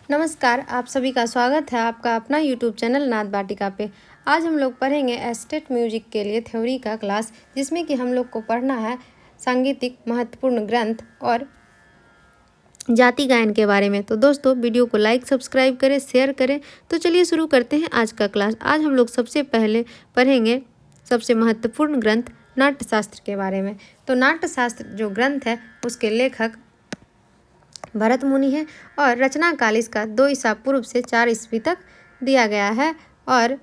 नमस्कार, आप सभी का स्वागत है आपका अपना यूट्यूब चैनल नाद वाटिका पे। आज हम लोग पढ़ेंगे एस्टेट म्यूजिक के लिए थ्योरी का क्लास, जिसमें कि हम लोग को पढ़ना है सांगीतिक महत्वपूर्ण ग्रंथ और जाति गायन के बारे में। तो दोस्तों, वीडियो को लाइक सब्सक्राइब करें, शेयर करें। तो चलिए शुरू करते हैं आज का क्लास। आज हम लोग सबसे पहले पढ़ेंगे सबसे महत्वपूर्ण ग्रंथ नाट्यशास्त्र के बारे में। तो नाट्यशास्त्र जो ग्रंथ है उसके लेखक भरत मुनि है और रचना काल इसका 2 ईसा पूर्व से 4 ईस्वी तक दिया गया है और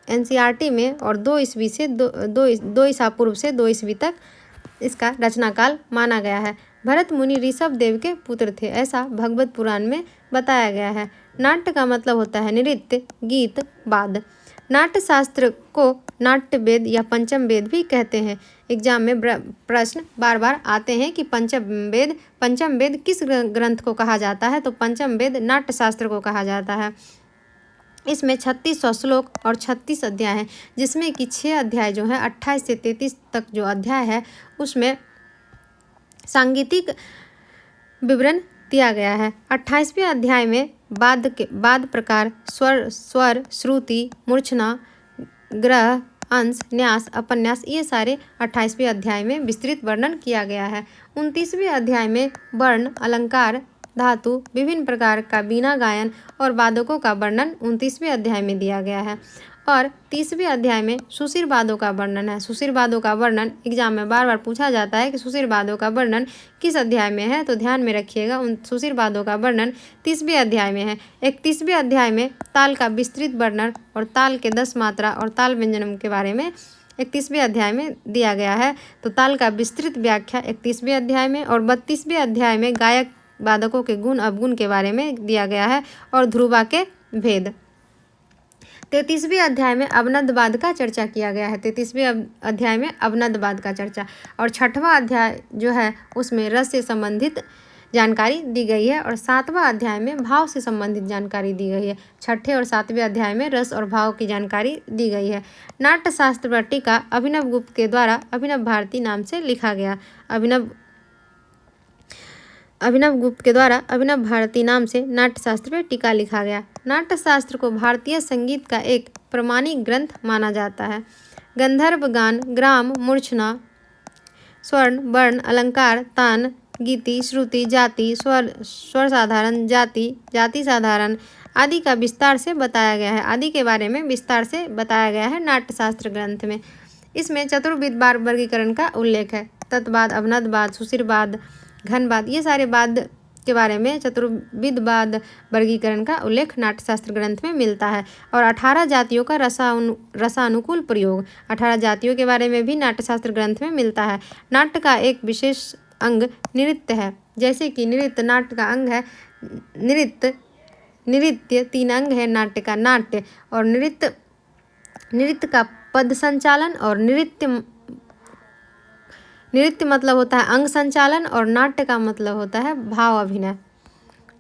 एनसीईआरटी में और 2 ईस्वी से 2 ईसा पूर्व से 2 ईस्वी तक इसका रचना काल माना गया है। भरत मुनि ऋषभ देव के पुत्र थे, ऐसा भगवत पुराण में बताया गया है। नाट्य का मतलब होता है नृत्य, गीत, वाद्य। नाट्यशास्त्र को नाट्य वेद या पंचम वेद भी कहते हैं। एग्जाम में प्रश्न बार बार आते हैं कि पंचम वेद किस ग्रंथ को कहा जाता है। तो पंचम वेद नाट्यशास्त्र को कहा जाता है। इसमें 3600 श्लोक और 36 अध्याय हैं, जिसमें कि 6 अध्याय जो है 28 से 33 तक जो अध्याय है उसमें सांगीतिक विवरण दिया गया है। 28वें अध्याय में वाद्य प्रकार, स्वर, श्रुति, मूर्छना, ग्रह, अंश, न्यास, अपन्यास, ये सारे 28वें अध्याय में विस्तृत वर्णन किया गया है। 29वें अध्याय में वर्ण, अलंकार, धातु, विभिन्न प्रकार का वीणा गायन और वादकों का वर्णन 29वें अध्याय में दिया गया है। और 30वें अध्याय में सुशिर वादों का वर्णन है। सुशिर वादों का वर्णन एग्जाम में बार बार पूछा जाता है कि सुशिर वादों का वर्णन किस अध्याय में है, तो ध्यान में रखिएगा। उन सुशिर वादों का वर्णन 30वें अध्याय में है। 31वें अध्याय में ताल का विस्तृत वर्णन और ताल के 10 मात्रा और ताल व्यंजनम के बारे में 31वें अध्याय में दिया गया है। तो ताल का विस्तृत व्याख्या 31वें अध्याय में और 32वें अध्याय में गायक वादकों के गुण अवगुण के बारे में दिया गया है और ध्रुवा के भेद। 33वें अध्याय में अवनद वाद का चर्चा किया गया है। 33वें अध्याय में अवनद वाद का चर्चा और 6वां अध्याय जो है उसमें रस से संबंधित जानकारी दी गई है और 7वां अध्याय में भाव से संबंधित जानकारी दी गई है। 6ठे और 7वें अध्याय में रस और भाव की जानकारी दी गई है। नाट्यशास्त्र पर टीका अभिनव गुप्त के द्वारा अभिनव भारती नाम से लिखा गया। अभिनव गुप्त के द्वारा अभिनव भारती नाम से नाट्यशास्त्र पर टीका लिखा गया। नाट्यशास्त्र को भारतीय संगीत का एक प्रमाणिक ग्रंथ माना जाता है। गंधर्व गान, ग्राम, मूर्छना, स्वर्ण, वर्ण, अलंकार, तान, गीति, श्रुति, जाति, स्वर साधारण, जाति साधारण आदि का विस्तार से बताया गया है। आदि के बारे में विस्तार से बताया गया है नाट्यशास्त्र ग्रंथ में। इसमें चतुर्विध वर्गीकरण का उल्लेख है। तत्वाद, अवनदवाद, सुशिरवाद, घनवाद, ये सारे वाद के बारे में चतुर्विध वाद वर्गीकरण का उल्लेख नाट्यशास्त्र ग्रंथ में मिलता है। और 18 जातियों का रसानुकूल प्रयोग, 18 जातियों के बारे में भी नाट्यशास्त्र ग्रंथ में मिलता है। नाट्य का एक विशेष अंग नृत्य है। जैसे कि नृत्य नाट्य का अंग है। नृत्य 3 अंग है नाट्य का। नाट्य और नृत्य का पद संचालन और नृत्य मतलब होता है अंग संचालन और नाट्य का मतलब होता है भाव अभिनय।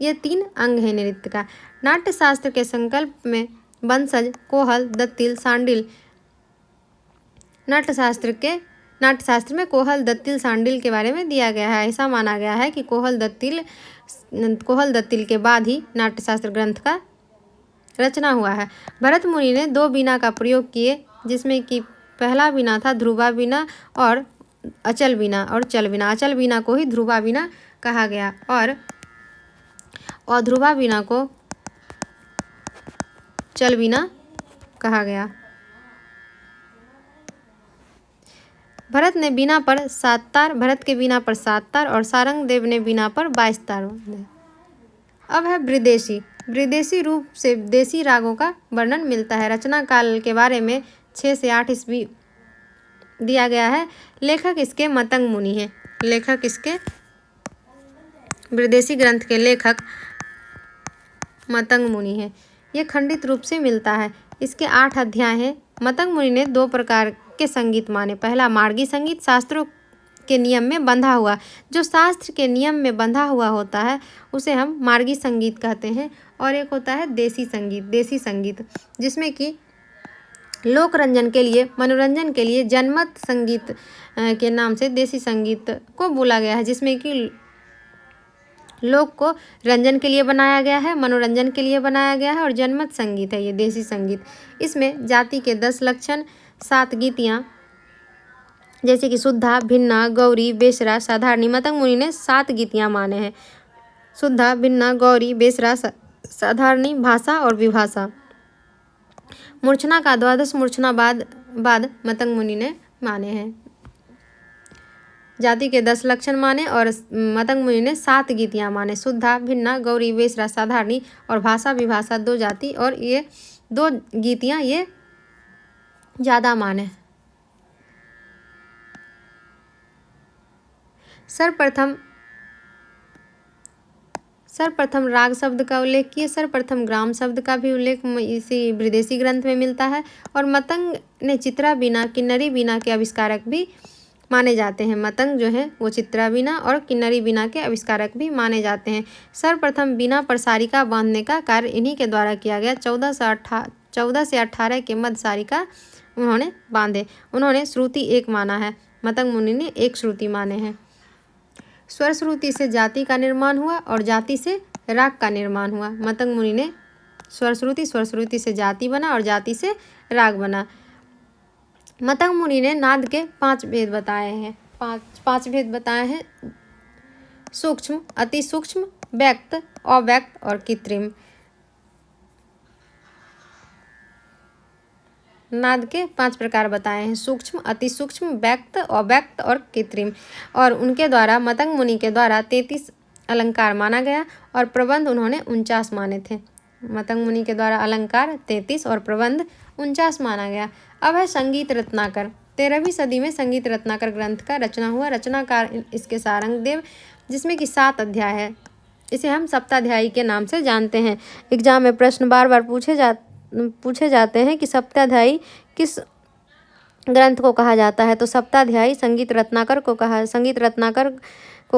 ये 3 अंग है नृत्य का। नाट्यशास्त्र के संकल्प में वंशज, कोहल, दत्तिल, सांडिल, नाट्यशास्त्र में कोहल, दत्तिल, सांडिल के बारे में दिया गया है। ऐसा माना गया है कि कोहल दत्तिल के बाद ही नाट्यशास्त्र ग्रंथ का रचना हुआ है। भरत मुनि ने 2 वीणा का प्रयोग किए, जिसमें कि पहला वीणा था ध्रुवा वीणा और अचल वीणा और चल वीणा। अचल वीणा को ही ध्रुवा वीणा कहा गया और अध्रुवा वीणा को चल वीणा कहा गया। भरत के वीणा पर 7 तार और सारंग देव ने वीणा पर 22 तार। अब है विदेशी रूप से देसी रागों का वर्णन मिलता है। रचना काल के बारे में 6 से 8 ईस्वी दिया गया है। लेखक इसके मतंग मुनि हैं। विदेशी ग्रंथ के लेखक मतंग मुनि हैं। यह खंडित रूप से मिलता है। इसके 8 अध्याय हैं। मतंग मुनि ने 2 प्रकार के संगीत माने। पहला मार्गी संगीत, शास्त्रों के नियम में बंधा हुआ। जो शास्त्र के नियम में बंधा हुआ होता है उसे हम मार्गी संगीत कहते हैं। और एक होता है देसी संगीत, जिसमें कि लोक रंजन के लिए, मनोरंजन के लिए जनमत संगीत के नाम से देसी संगीत को बोला गया है, जिसमें कि लोक को रंजन के लिए बनाया गया है, मनोरंजन के लिए बनाया गया है और जनमत संगीत है ये देसी संगीत। इसमें जाति के 10 लक्षण, 7 गीतियाँ जैसे कि शुद्धा, भिन्ना, गौरी, बेसरा, साधारणी। मतंग मुनि ने 7 गीतियाँ माने हैं। शुद्धा, भिन्ना, गौरी, बेसरा, साधारणी, भाषा और विभाषा। मूर्छना का 12 मूर्छना बाद मतंग मुनि ने माने हैं। जाति के 10 लक्षण माने और मतंग मुनि ने 7 गीतियाँ माने। शुद्धा, भिन्ना, गौरी, बेसरा, साधारणी और भाषा विभाषा 2 जाति और ये 2 गीतियाँ ये ज़्यादा माने। सर्वप्रथम राग शब्द का उल्लेख किए। सर्वप्रथम ग्राम शब्द का भी उल्लेख इसी विदेशी ग्रंथ में मिलता है। और मतंग ने चित्रा बीना, किन्नरी बीना के आविष्कारक भी माने जाते हैं। मतंग जो है वो चित्रा बीना और किन्नरी बीना के आविष्कारक भी माने जाते हैं। सर्वप्रथम बीना पर सारिका बांधने का कार्य इन्हीं के द्वारा किया गया। 14 से 18 के मध्य सारिका उन्होंने बांधे। उन्होंने श्रुति 1 माना है, मतंग मुनि ने 1 श्रुति माने हैं। स्वर श्रुति से जाति का निर्माण हुआ और जाति से राग का निर्माण हुआ। मतंग मुनि ने स्वर श्रुति से जाति बना और जाति से राग बना। मतंग मुनि ने नाद के 5 भेद बताए हैं। 5 भेद बताए हैं। सूक्ष्म, अति सूक्ष्म, व्यक्त, अव्यक्त और कृत्रिम। नाद के 5 प्रकार बताए हैं। सूक्ष्म, अति सूक्ष्म, व्यक्त, अव्यक्त और कृत्रिम। और उनके द्वारा मतंग मुनि के द्वारा 33 अलंकार माना गया और प्रबंध उन्होंने 49 माने थे। मतंग मुनि के द्वारा अलंकार 33 और प्रबंध 49 माना गया। अब है संगीत रत्नाकर। 13वीं सदी में संगीत रत्नाकर ग्रंथ का रचना हुआ। रचनाकार इसके सारंगदेव, जिसमें कि 7 अध्याय है। इसे हम सप्ताध्यायी के नाम से जानते हैं। एग्जाम में प्रश्न बार बार पूछे जाते हैं कि सप्ताध्यायी किस ग्रंथ को कहा जाता है। तो सप्ताध्यायी संगीत रत्नाकर को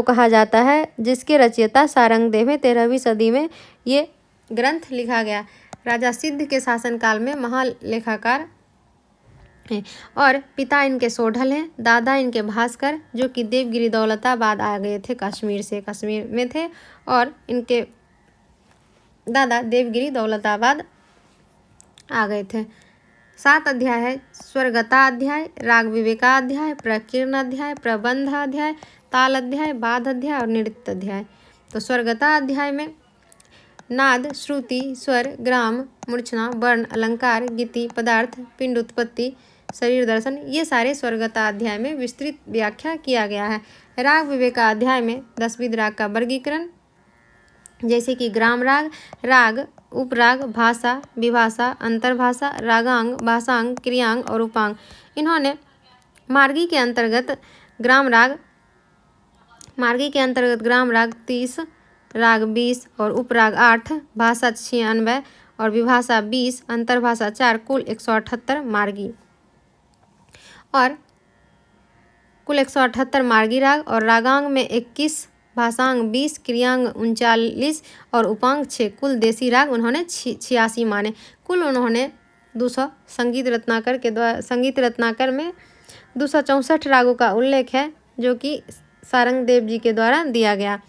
कहा जाता है, जिसके रचयिता सारंगदेव हैं। 13वीं सदी में ये ग्रंथ लिखा गया। राजा सिद्ध के शासनकाल में महालेखाकार हैं और पिता इनके सोढल हैं। दादा इनके भास्कर, जो कि देवगिरी दौलताबाद आ गए थे, कश्मीर में थे और इनके दादा देवगिरी दौलताबाद आ गए थे। 7 अध्याय है। स्वर्गता अध्याय, राग विवेका अध्याय, प्रकीर्ण अध्याय, प्रबंध अध्याय, ताल अध्याय, बाध अध्याय और नृत्य अध्याय। तो स्वर्गता अध्याय में नाद, श्रुति, स्वर, ग्राम, मूर्छना, वर्ण, अलंकार, गीति, पदार्थ, पिंड उत्पत्ति, शरीर दर्शन, ये सारे स्वर्गता अध्याय में विस्तृत व्याख्या किया गया है। राग विवेका अध्याय में 10 विध राग का वर्गीकरण, जैसे कि ग्राम राग, राग, उपराग, भाषा, विभाषा, अंतर्भाषा, रागांग, भाषांग, क्रियांग और उपांग। इन्होंने मार्गी के अंतर्गत ग्राम राग 30, राग 20 और उपराग 8, भाषा 96 और विभाषा 20, अंतर्भाषा 4, कुल 178 मार्गी और कुल 178 मार्गी राग। और रागांग में 21, भाषांग 20, क्रियांग 39 और उपांग 6, कुल देसी राग उन्होंने 86 माने। कुल उन्होंने 200 संगीत रत्नाकर में 264 रागों का उल्लेख है, जो कि सारंगदेव जी के द्वारा दिया गया।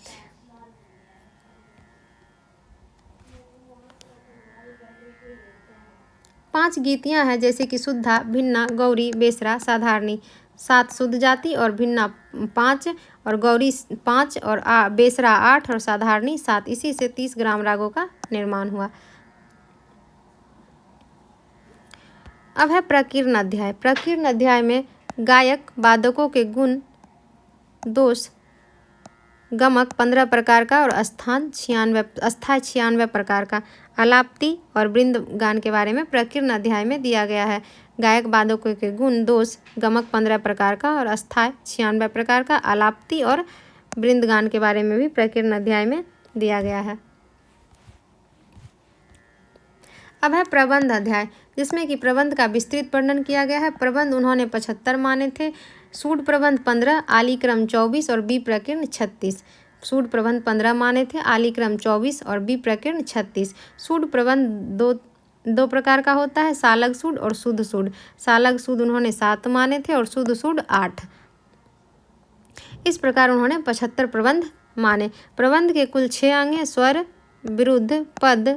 पांच गीतियां हैं, जैसे कि शुद्धा, भिन्ना, गौरी, बेसरा, साधारणी। 7 शुद्ध जाति और भिन्ना 5 और गौरी 5 और बेसरा 8 और साधारणी 7। इसी से 30 ग्राम रागों का निर्माण हुआ। अब है प्रकीर्ण अध्याय। प्रकीर्ण अध्याय में गायक वादकों के गुण, दोष, गमक 15 प्रकार का और अस्थाई 96 प्रकार का, आलाप्ति और वृंद गान के बारे में प्रकीर्ण अध्याय में दिया गया है। गायक वादकों के गुण, दोष, गमक 15 प्रकार का और अस्थाई 96 प्रकार का, आलाप्ति और वृंद गान के बारे में भी प्रकीर्ण अध्याय में दिया गया है। अब है प्रबंध अध्याय, जिसमें कि प्रबंध का विस्तृत वर्णन किया गया है। प्रबंध उन्होंने 75 माने थे। सूड प्रबंध 15, आली क्रम 24 और बी प्रकीर्ण 36। सूड प्रबंध 15 माने थे, आली क्रम 24 और बी प्रकीर्ण 36। सूड प्रबंध दो प्रकार का होता है, सालग सूड और शुद्ध सूड। सालग सूड उन्होंने 7 माने थे और शुद्ध सूड 8। इस प्रकार उन्होंने 75 प्रबंध माने। प्रबंध के कुल 6 अंग हैं: स्वर, विरुद्ध, पद,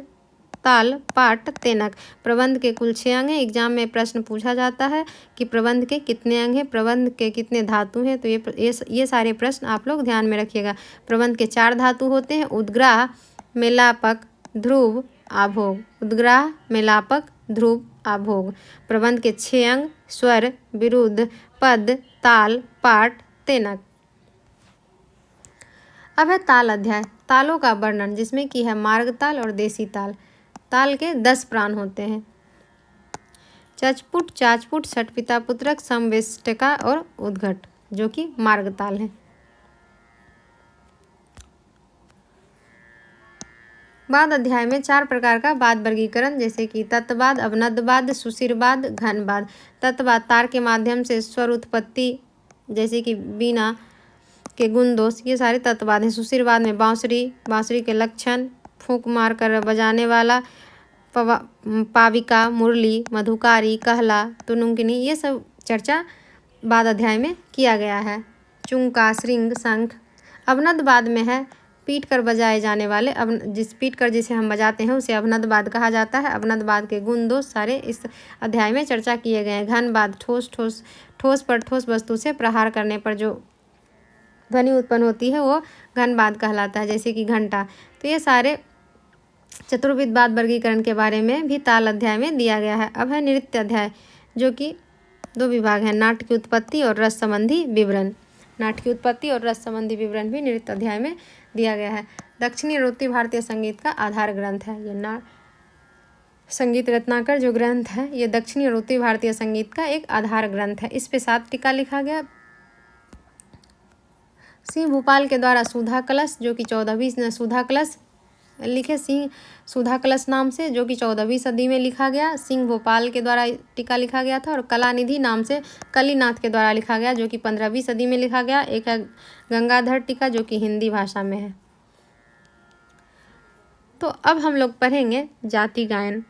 ताल, पाठ, तेनक। प्रबंध के कुल 6 अंग हैं। एग्जाम में प्रश्न पूछा जाता है कि प्रबंध के कितने अंग हैं, प्रबंध के कितने धातु हैं, तो ये सारे प्रश्न आप लोग ध्यान में रखिएगा। प्रबंध के 4 धातु होते हैं: उद्ग्राह, मेलापक, ध्रुव, आभोग। उद्ग्राह, मेलापक, ध्रुव, आभोग। प्रबंध के 6 अंग: स्वर, विरुद्ध, पद, ताल, पाठ, तेनक। अब है ताल अध्याय। तालों का वर्णन, जिसमें कि है मार्ग ताल और देसी ताल। ताल के 10 प्राण होते हैं: चचपुट, चाचपुट, षटपिता पुत्रक, समवेष्टिका और उद्घट, जो कि मार्ग ताल है। बाद अध्याय में 4 प्रकार का बाद वर्गीकरण, जैसे कि तत्वाद, अवनदवाद, सुशिरवाद, घनवाद। तत्वाद तार के माध्यम से स्वर उत्पत्ति, जैसे कि बीना के गुण दोष, ये सारे तत्वाद हैं। सुशिरवाद में बांसुरी, बांसुरी के लक्षण, फूंक मार कर बजाने वाला, पाविका, मुरली, मधुकारी, कहला, तुनुंकिनी, ये सब चर्चा बाद अध्याय में किया गया है। चुंका, श्रृंग, शंख। अवनदवाद में है पीट कर बजाए जाने वाले, पीट कर जिसे हम बजाते हैं उसे अवनदवाद कहा जाता है। अवनदवाद के गुण दोष सारे इस अध्याय में चर्चा किए गए हैं। घनवाद ठोस पर ठोस वस्तु से प्रहार करने पर जो ध्वनि उत्पन्न होती है वो घनवाद कहलाता है, जैसे कि घंटा। तो ये सारे चतुर्विध बाद वर्गीकरण के बारे में भी ताल अध्याय में दिया गया है। अब है नृत्य अध्याय, जो कि 2 विभाग हैं: नाट्य की उत्पत्ति और रस संबंधी विवरण। नाट्य की उत्पत्ति और रस संबंधी विवरण भी नृत्य अध्याय में दिया गया है। दक्षिणी और उत्तरी भारतीय संगीत का आधार ग्रंथ है ये संगीत रत्नाकर जो ग्रंथ है, ये दक्षिणी और उत्तरी भारतीय संगीत का एक आधार ग्रंथ है। इस पे 7 टीका लिखा गया। सिंह भूपाल के द्वारा सुधा कलश, जो कि 14वीं सुधा कलश लिखे, सिंह सुधा कलश नाम से, जो कि 14वीं सदी में लिखा गया। सिंह भोपाल के द्वारा टीका लिखा गया था। और कलानिधि नाम से कलीनाथ के द्वारा लिखा गया, जो कि 15वीं सदी में लिखा गया। एक है गंगाधर टीका, जो कि हिंदी भाषा में है। तो अब हम लोग पढ़ेंगे जाति गायन।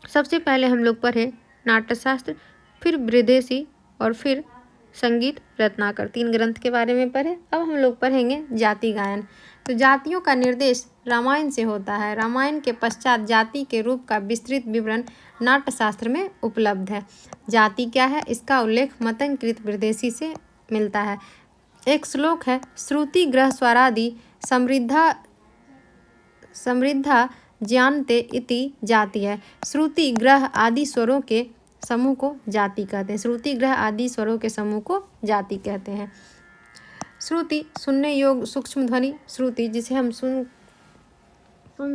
सबसे पहले हम लोग पढ़े नाट्यशास्त्र, फिर बृहदेशी और फिर संगीत रत्नाकर, 3 ग्रंथ के बारे में पढ़े। अब हम लोग पढ़ेंगे जाति गायन। तो जातियों का निर्देश रामायण से होता है। रामायण के पश्चात जाति के रूप का विस्तृत विवरण नाट्यशास्त्र में उपलब्ध है। जाति क्या है, इसका उल्लेख मतंकृत बृहदेशी से मिलता है। एक श्लोक है: श्रुति ग्रह स्वरादि समृद्धा ज्ञानते इति जाति है। श्रुति ग्रह आदि स्वरों के समूह को जाति कहते हैं। श्रुति ग्रह आदि स्वरों के समूह को जाति कहते हैं। श्रुति सुनने योग्य सूक्ष्म ध्वनि, श्रुति जिसे हम सुन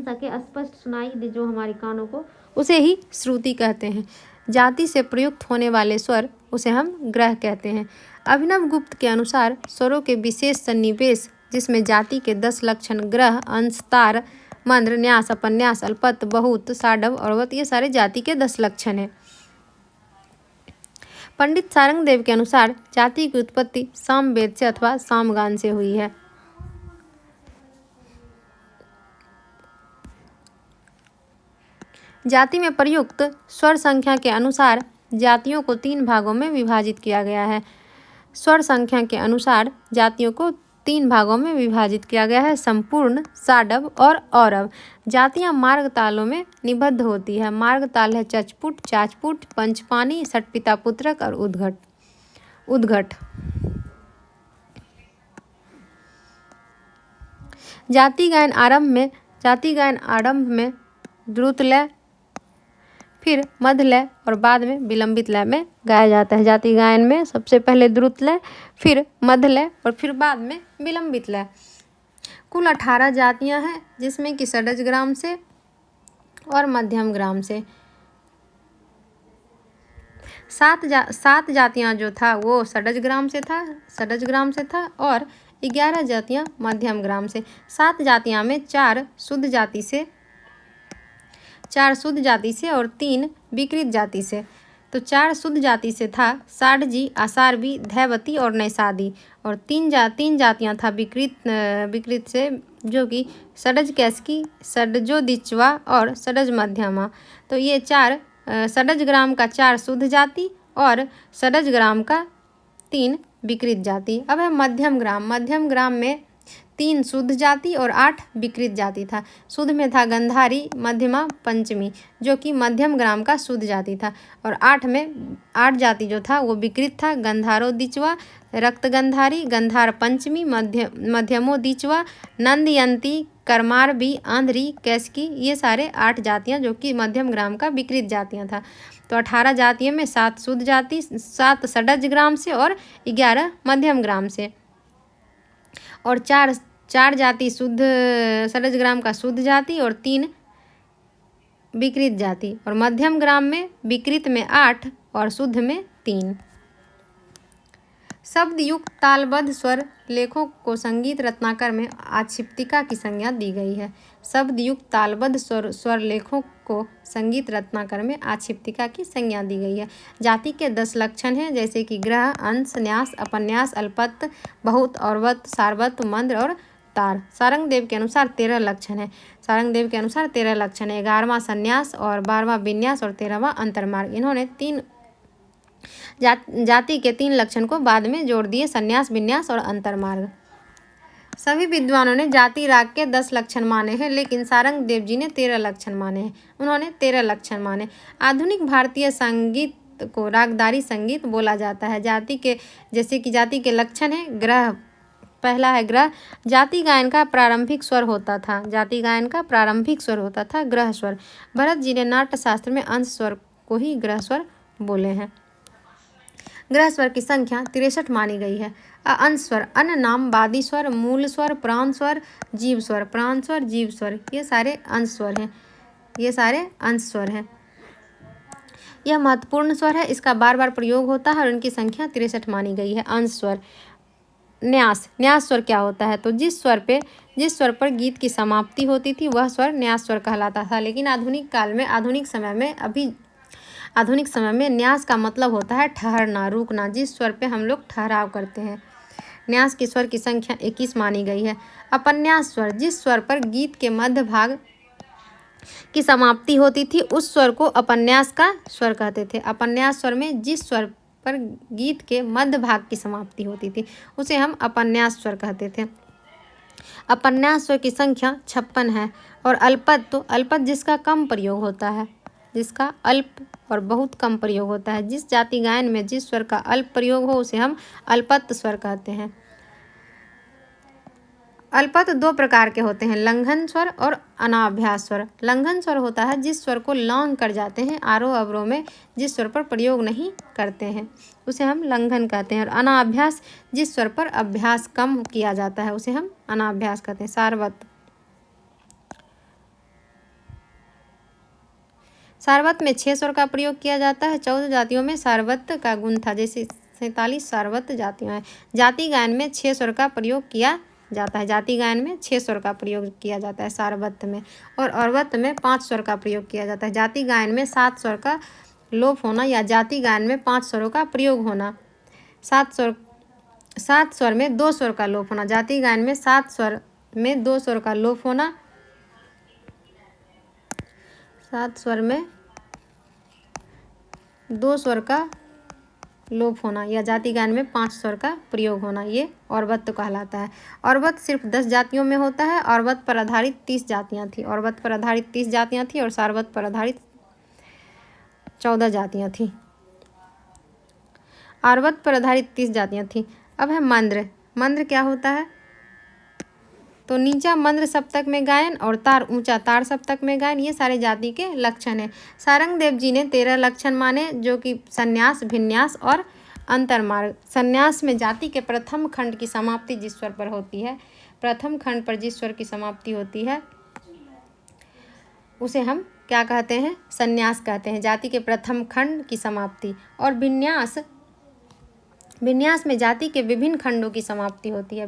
सके, स्पष्ट सुनाई दे जो हमारे कानों को, उसे ही श्रुति कहते हैं। जाति से प्रयुक्त होने वाले स्वर उसे हम ग्रह कहते हैं। अभिनव गुप्त के अनुसार स्वरों के विशेष सन्निवेश, जिसमें जाति के 10 लक्षण ग्रह, अंश, तार, मंद्र, न्यास, अपन्यास, अल्पत, बहुत, साडव और वत, ये सारे जाति के 10 लक्षण हैं। पंडित सारंगदेव के अनुसार जाति की उत्पत्ति सामवेद से अथवा सामगान से हुई है। जाति में प्रयुक्त स्वर संख्या के अनुसार जातियों को 3 भागों में विभाजित किया गया है। स्वर संख्या के अनुसार जातियों को 3 भागों में विभाजित किया गया है: संपूर्ण, साडव और औरव। जातियां मार्ग तालों में निबद्ध होती है। मार्ग ताल है चचपुट, चाचपुट, पंचपानी, षटपिता पुत्रक और उद्घट। जाति गायन आरंभ में द्रुत लय, फिर मध्य लय और बाद में विलंबित लय में गाया जाता है। जाति गायन में सबसे पहले द्रुत लय, फिर मध्य लय और फिर बाद में विलंबित लय। कुल 18 जातियां हैं, जिसमें कि षडज ग्राम से और मध्यम ग्राम से। 7 जातियां जो था वो षडज ग्राम से था और 11 जातियां मध्यम ग्राम से। 7 जातियां में 4 शुद्ध जाति से और 3 विकृत जाति से। तो 4 शुद्ध जाति से था साडजी, आसारवी, धैवती और नैषादी, और 3 जातियां था विकृत से, जो कि षडज कैसकी, षडजोदिच्वा और षडज मध्यमा। तो ये 4 षडज ग्राम का 4 शुद्ध जाति और षडज ग्राम का 3 विकृत जाति। अब है मध्यम ग्राम में 3 शुद्ध जाति और 8 विकृत जाति था। शुद्ध में था गंधारी, मध्यमा, पंचमी, जो कि मध्यम ग्राम का शुद्ध जाति था। और 8 जाति जो था वो विकृत था, गंधारोदिचवा, रक्तगंधारी, गंधार पंचमी, मध्यमोदिचवा, नंदयंती, करमारबी, आंध्री, कैसकी, ये सारे 8 जातियाँ जो कि मध्यम ग्राम का विकृत जातियाँ था। तो 18 जातियों में 7 शुद्ध जाति, 7 षडज ग्राम से और 11 मध्यम ग्राम से, और 4 जाति शुद्ध षडज ग्राम का शुद्ध जाति और 3 विकृत जाति, और मध्यम ग्राम में विकृत में 8 और शुद्ध में 3। शब्द युक्त तालबद्ध स्वर लेखों को संगीत रत्नाकर में आक्षिप्तिका की संज्ञा दी गई है। शब्द युक्त तालबद्ध स्वर लेखों को संगीत रत्नाकर में आक्षिप्तिका की संज्ञा दी गई है। जाति के 10 लक्षण हैं, जैसे कि ग्रह, अंश, न्यास, अपन्यास, अल्पत्त, बहुत, औरवत, सारवत, मंद्र और तार। सारंगदेव के अनुसार 13 लक्षण है। 11वां संन्यास और 12वां विन्यास और 13वां अंतर्मार्ग। इन्होंने जाति के 3 लक्षण को बाद में जोड़ दिए, संन्यास, विन्यास और अंतर्मार्ग। सभी विद्वानों ने जाति राग के 10 लक्षण माने हैं, लेकिन सारंगदेव जी ने 13 लक्षण माने हैं। उन्होंने 13 लक्षण माने। आधुनिक भारतीय संगीत को रागदारी संगीत बोला जाता है। जाति के लक्षण है ग्रह। पहला है ग्रह। जाति गायन का प्रारंभिक स्वर होता था ग्रह स्वर। भरत जी ने नाट्य शास्त्र में अंश स्वर को ही ग्रह स्वर बोले हैं। ग्रह स्वर की संख्या 63 मानी गई है। अंश स्वर अन, नाम, वादी स्वर, मूल स्वर, प्राण स्वर, जीव स्वर, ये सारे अंश स्वर हैं। यह महत्वपूर्ण स्वर है, इसका बार बार प्रयोग होता है और इनकी संख्या 63 मानी गई है। अंश स्वर। न्यास स्वर क्या होता है? तो जिस स्वर पर गीत की समाप्ति होती थी वह स्वर न्यास स्वर कहलाता था। लेकिन आधुनिक समय में न्यास का मतलब होता है ठहरना, रुकना, जिस स्वर पे हम लोग ठहराव करते हैं। न्यास की स्वर की संख्या 21 मानी गई है। अपन्यास स्वर, जिस स्वर पर गीत के मध्य भाग की समाप्ति होती थी उस स्वर को अपन्यास का स्वर कहते थे। अपन्यास स्वर में जिस स्वर पर गीत के मध्य भाग की समाप्ति होती थी उसे हम अपन्यास स्वर कहते थे। अपन्यास स्वर की संख्या 56 है। और अल्पत जिसका कम प्रयोग होता है, जिसका अल्प और बहुत कम प्रयोग होता है। जिस जाति गायन में जिस स्वर का अल्प प्रयोग हो उसे हम अल्पत्त स्वर कहते हैं। अल्पत्त 2 प्रकार के होते हैं, लंघन स्वर और अनाभ्यास स्वर। लंघन स्वर होता है जिस स्वर को लांघ कर जाते हैं, आरोह अवरोह में जिस स्वर पर प्रयोग नहीं करते हैं उसे हम लंघन कहते हैं। और अनाभ्यास जिस स्वर पर अभ्यास कम किया जाता है उसे हम अनाभ्यास कहते हैं। सारवत में 6 स्वर का प्रयोग किया जाता है। 14 जातियों में सारवत का गुण था, जैसे 47 सारवत जातियाँ हैं। जाति गायन में 6 स्वर का प्रयोग किया जाता है। सारवत में और औरवत में 5 स्वर का प्रयोग किया जाता है। जाति गायन में 7 स्वर का लोप होना या जाति गायन में 5 स्वरों का प्रयोग होना। 7 स्वर में 2 स्वर का लोप होना। जाति गायन में 7 स्वर में 2 स्वर का लोप होना। 7 स्वर में 2 स्वर का लोप होना या जाति गायन में 5 स्वर का प्रयोग होना, ये औरवत कहलाता है। औरवत सिर्फ 10 जातियों में होता है। औरवत पर आधारित 30 जातियाँ थी। और सारवत पर आधारित 14 जातियाँ थी। औरवत पर आधारित 30 जातियाँ थी। अब है मंद्र। मंद्र क्या होता है? तो नीचा मंद्र सप्तक में गायन और तार ऊंचा तार सप्तक में गायन, ये सारे जाति के लक्षण हैं। सारंगदेव जी ने 13 लक्षण माने, जो कि संन्यास, भिन्यास और अंतर्मार्ग। संन्यास में जाति के प्रथम खंड की समाप्ति जिस स्वर पर होती है, प्रथम खंड पर जिस स्वर की समाप्ति होती है उसे हम क्या कहते हैं? संन्यास कहते हैं, जाति के प्रथम खंड की समाप्ति। और विन्यास में जाति के विभिन्न खंडों की समाप्ति होती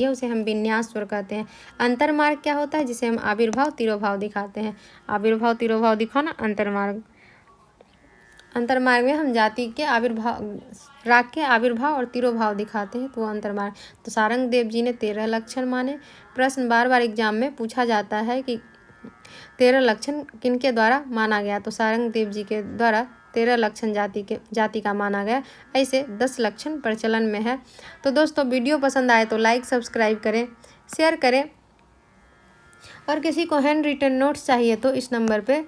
है। उसे हम विन्यास स्वर कहते हैं। अंतर्मार्ग क्या होता है? जिसे हम आविर्भाव तिरोभाव दिखाते हैं। आविर्भाव तिरोभाव दिखाना अंतर्मार्ग। अंतर्मार्ग में हम जाति के राग के आविर्भाव और तिरोभाव दिखाते हैं, तो वो अंतर्मार्ग। तो सारंगदेव जी ने 13 लक्षण माने। प्रश्न बार बार एग्जाम में पूछा जाता है कि 13 लक्षण किनके द्वारा माना गया, तो सारंगदेव जी के द्वारा 13 लक्षण जाति का माना गया। ऐसे 10 लक्षण प्रचलन में है। तो दोस्तों वीडियो पसंद आए तो लाइक सब्सक्राइब करें, शेयर करें, और किसी को हैंड रिटन नोट्स चाहिए तो इस नंबर पे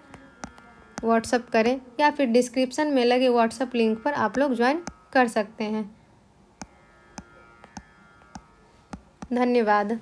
व्हाट्सअप करें या फिर डिस्क्रिप्शन में लगे व्हाट्सअप लिंक पर आप लोग ज्वाइन कर सकते हैं। धन्यवाद।